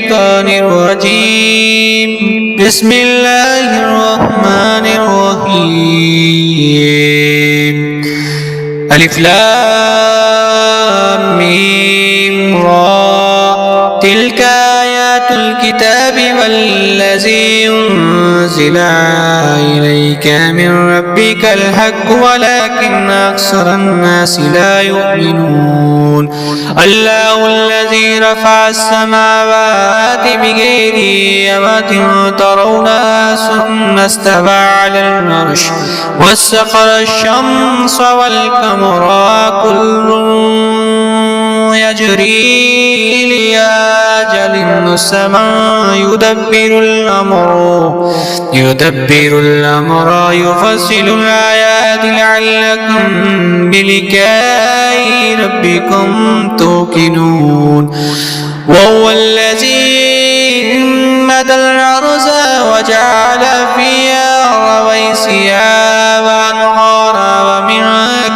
الشيطان الرجيم. بسم الله الرحمن الرحيم. ألف لام ميم را. تلك آيات الكتاب والذي أنزل إليك من ربك الحق ولكن أكثر الناس لا يؤمنون. الله الذي رفع السماوات بغير عمد ترونها ثم استوى على العرش وسخر الشمس والقمر كل يجري لأجل مسمى يدبر الأمر يفصل الآيات لعلكم بلقاء ربكم توقنون. وهو الذي مد الأرض وجعل فيها رواسيا وأنهارا ومن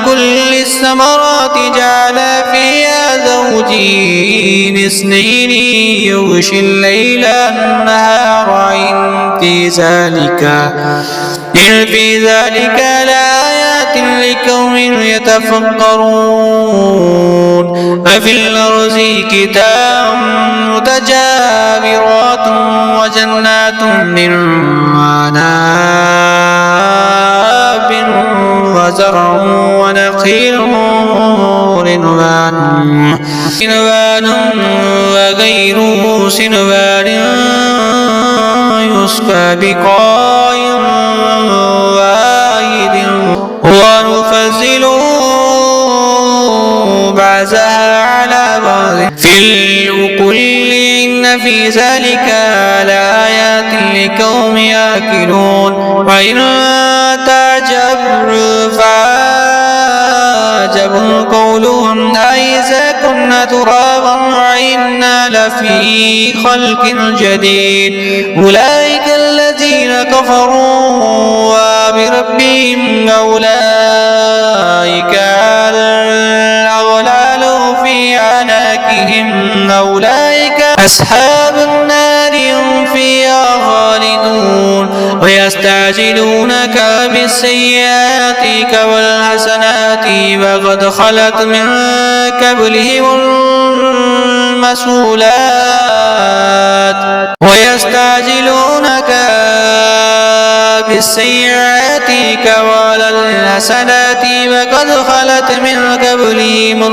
كل الثمرات جعل فيها زوجين اثنين يغشي الليل النهار إن في ذلك لآيات لقوم يتفكرون. أفي الأرض كتاب متجاورات وجنات من عناب وزرع ونخيل صنوان وغير صنوان يسقى بقاء واحد ونفضل بعضها على بعض في الأكل إن في ذلك لآيات لقوم يأكلون. وإن تعجب فعجب قولهم أإذا كنا ترابا وإنا لفي خلق جديد أولئك الذين كفروا بربهم أولئك الأغلال في أعناقهم أولئك أصحاب النار هم فيها خالدون. ويستعجلونك بالسيئات والحسنات وقد خلت من قبلهم المثلات ويستعجلونك بالسيئات والحسنات وقد خلت من قبلهم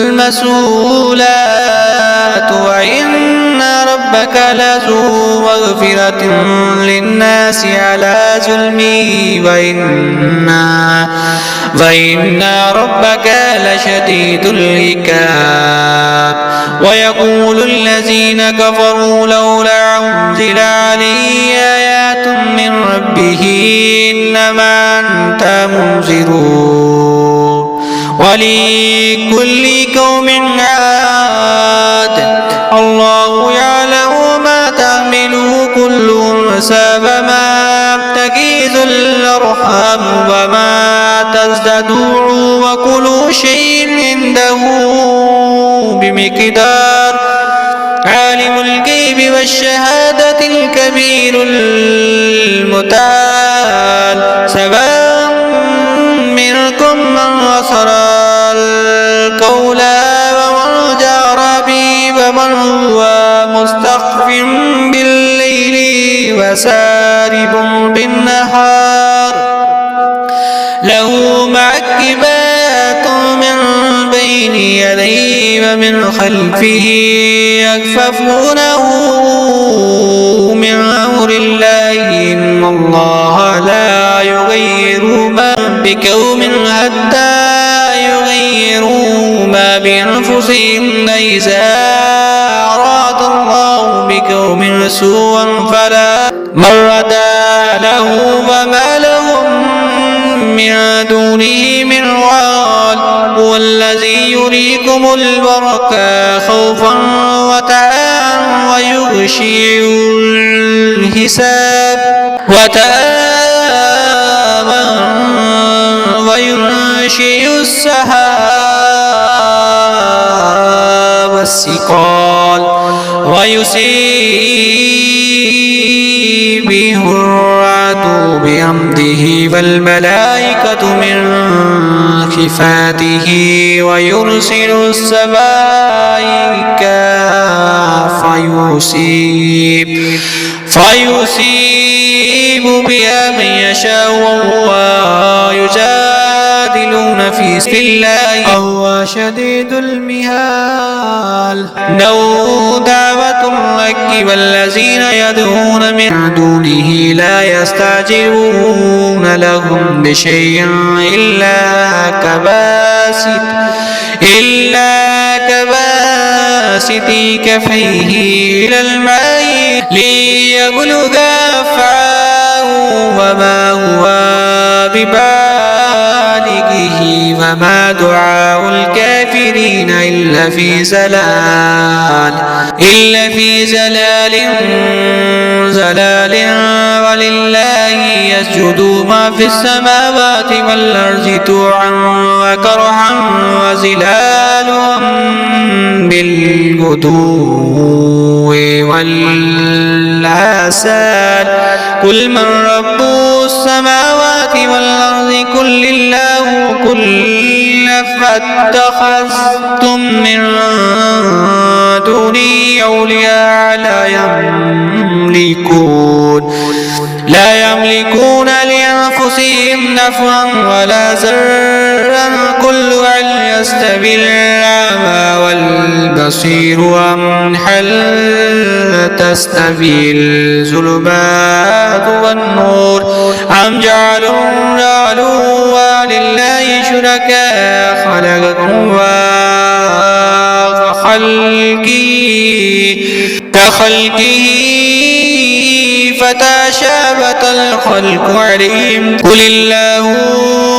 المثلات وإن ربك لذو مغفرة للناس على ظلمه وإن ربك لشديد العقاب. ويقول الذين كفروا لولا أنزل عليه آيات من ربه إنما أنت منذر ولكل قوم عاد الله يعلم ما تحمل كل أنثى وما تغيض الأرحام وما تزداد وكل شيء عنده بمقدار. عالم الغيب والشهادة الكبير المتعال سواء منكم من أسر القول ومن جهر به ومن هو مستخف بالليل وسارب بالنهار له معقبات من بين يديه ومن خلفه يكففونه من أمر الله إن الله لا يغير ما بقوم حتى يغيروا ما بأنفسهم. إذا أراد الله بقوم سوءا فلا مرد له وما لهم من دونه من وال. هو الذي يريكم البرق خوفا وطمعا ويغشي الحساب وتآمن وينشئ السحاب الثقال ويسبح الرعد بحمده والملائكة من خفاته ويرسل السمائكة فيصيب بها من يشاء وهو يجادلون في سبيل الله وهو شديد المهال له دعوة الحق والذين يدعون من دونه لا يستعجلون لهم بشيء إلا كباسط كفيه إلى الماء ليبلغ أفعاه وما هو ببالغه وما دعاء الكافرين إلا في زلال ولله يسجد ما في السماوات والأرض طوعا وكرها وظلالهم بالغدو والآصال قل من رب السماوات والأرض قل الله قل فاتخذتم من دوني أولياء لا يملكون لأنفسهم نفعا ولا ضرا قل هل يستوي الأعمى والبصير أم هل تستوي الظلمات والنور أم جعلوا لله شركاء خلقهم كخلقه فتشابه الخلق عليهم قل الله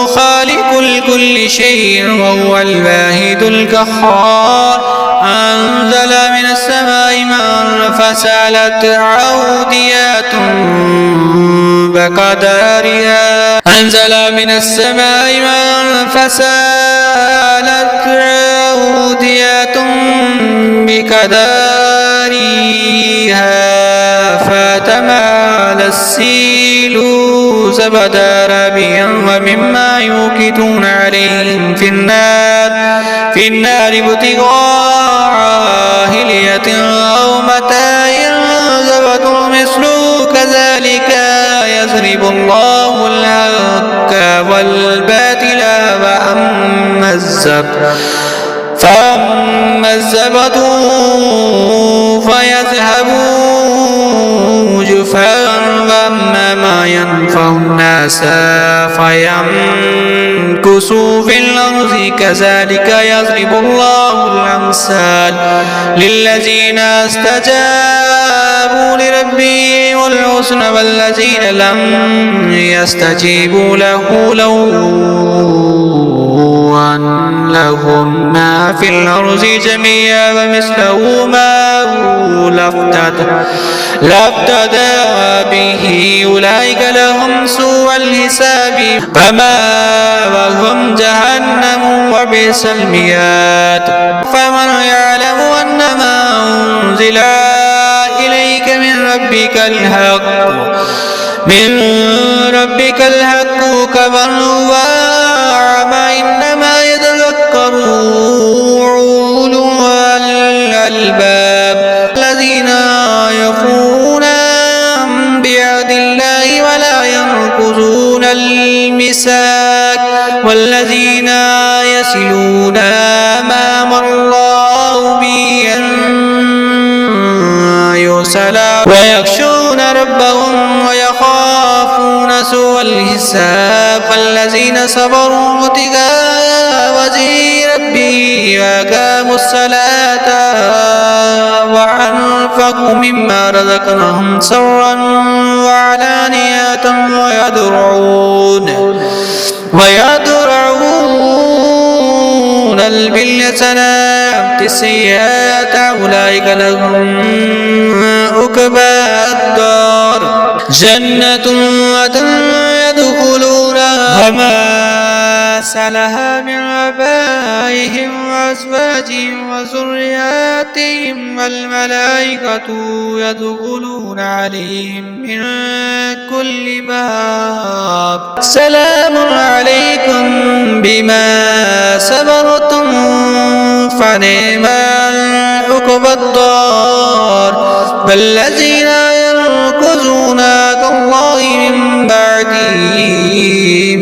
خالق كل شيء وهو الواحد القهار أنزل من السماء ماء فسالت أودية بقدرها فتمال السيل زبدا رابيا ومما يوقدون عليهم في النار ابتغاء حلية أو متاع زبد مثله كذلك يضرب الله الحق والباطل فأما الزبد فيذهب جفاء وأما ما ينفع الناس فيمكث في الأرض كذلك يضرب الله الأمثال للذين استجابوا لربهم والحسنى والذين لم يستجيبوا له لو أن لهم ما في الأرض جميعا ومثله معه لافتدى به أولئك لهم سوء الحساب فمأواهم جهنم وبئس المهاد فمن يعلم أن ما أنزل إليك من ربك الحق كمن هو أعمى إنما يتذكر أولو الألباب الذين يوفون بعهد الله ولا ينقضون الميثاق والذين يصلون ما أمر الله به أن يوصل ويخشون ربهم ويخافون سوء الحساب فالذين صبروا ابتغاء وجه ربهم وأقاموا الصلاة وأنفقوا مما رزقناهم سرا وعلانية ويدرعون بالحسنات السيئات أولئك لهم عقبى الدار جنة يدخلونها وما سلها من آبائهم وأزواجهم ذرياتهم والملائكة يدخلون عليهم من كل باب سلام عليكم بما صبرتم فنعم عقبى الدار فالذين ينقضون عهد الله من بعد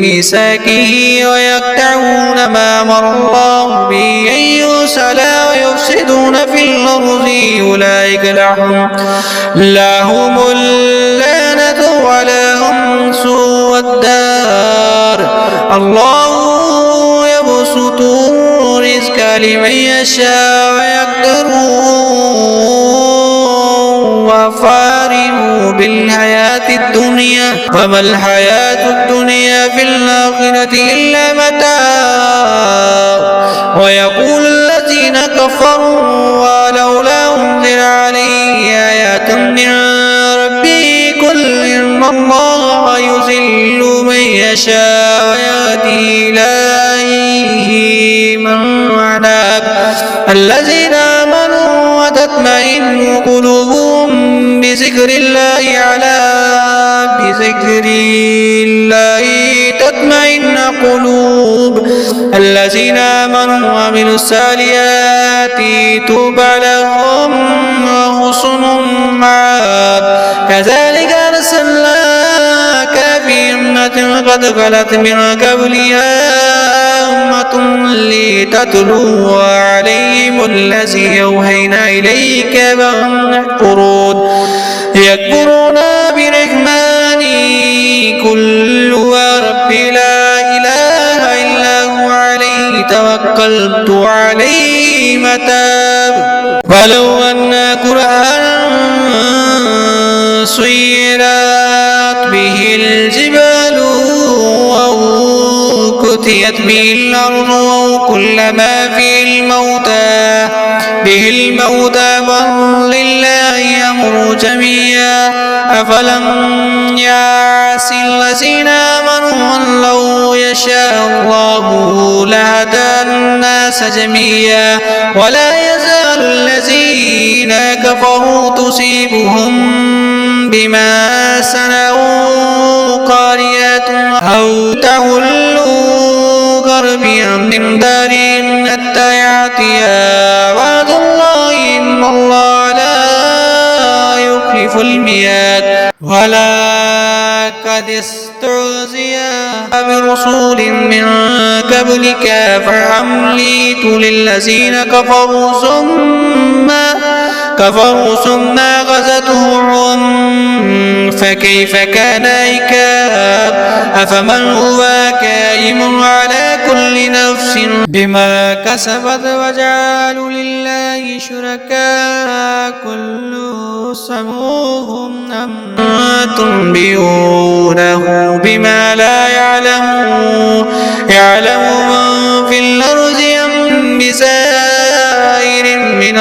ميثاقه ويقطعون ما أمر الله به أن يوصل ويفسدون في الأرض أولئك لهم اللعنة ولهم سوء الدار الله يبسط الرزق لمن يشاء ويقدر وفارحوا بالحياة الدنيا وما الحياة الدنيا في الآخرة إلا متاع ويقول الذين كفروا ولولا أنزل عليه آيات من ربه قل إن الله يذل من يشاء ويهدي إليه من أناب الذين آمنوا وتطمئن قلوبهم بذكر الله تطمئن قلوب الذين آمنوا وعملوا الصالحات طوبى لهم وحسن مآب كذلك أرسلناك في أمة قد خلت من قبلها أمة لتتلو عليهم الذي أوحينا إليك وهم يكفرون بالرحمن كل رب لا إله إلا هو عليه توكلت عليه متاب ولو أن قرآنا سيرت به الجبال أو كتيت به الأرض أو كلما في الموتى به الموتى بل لله أمر جميعا أفلم يعس الذين آمنوا أن لو يشاء الله لهدى الناس جميعا ولا يزال الذين كفروا تصيبهم بما صنعوا قارية أو تحلوا غربيا من دارهم حتى يأتي وعد الله إن الله لا يخلف الميعاد ولقد استهزئ برسول من قبلك فأمليت للذين كفروا ثم أخذتهم فكيف كان عقاب أفمن هو قائم على كل نفس بما كسبت وجعلوا لله شركاء كل سموهم أم تنبئونه بما لا يعلم من في الأرض أم بسائر من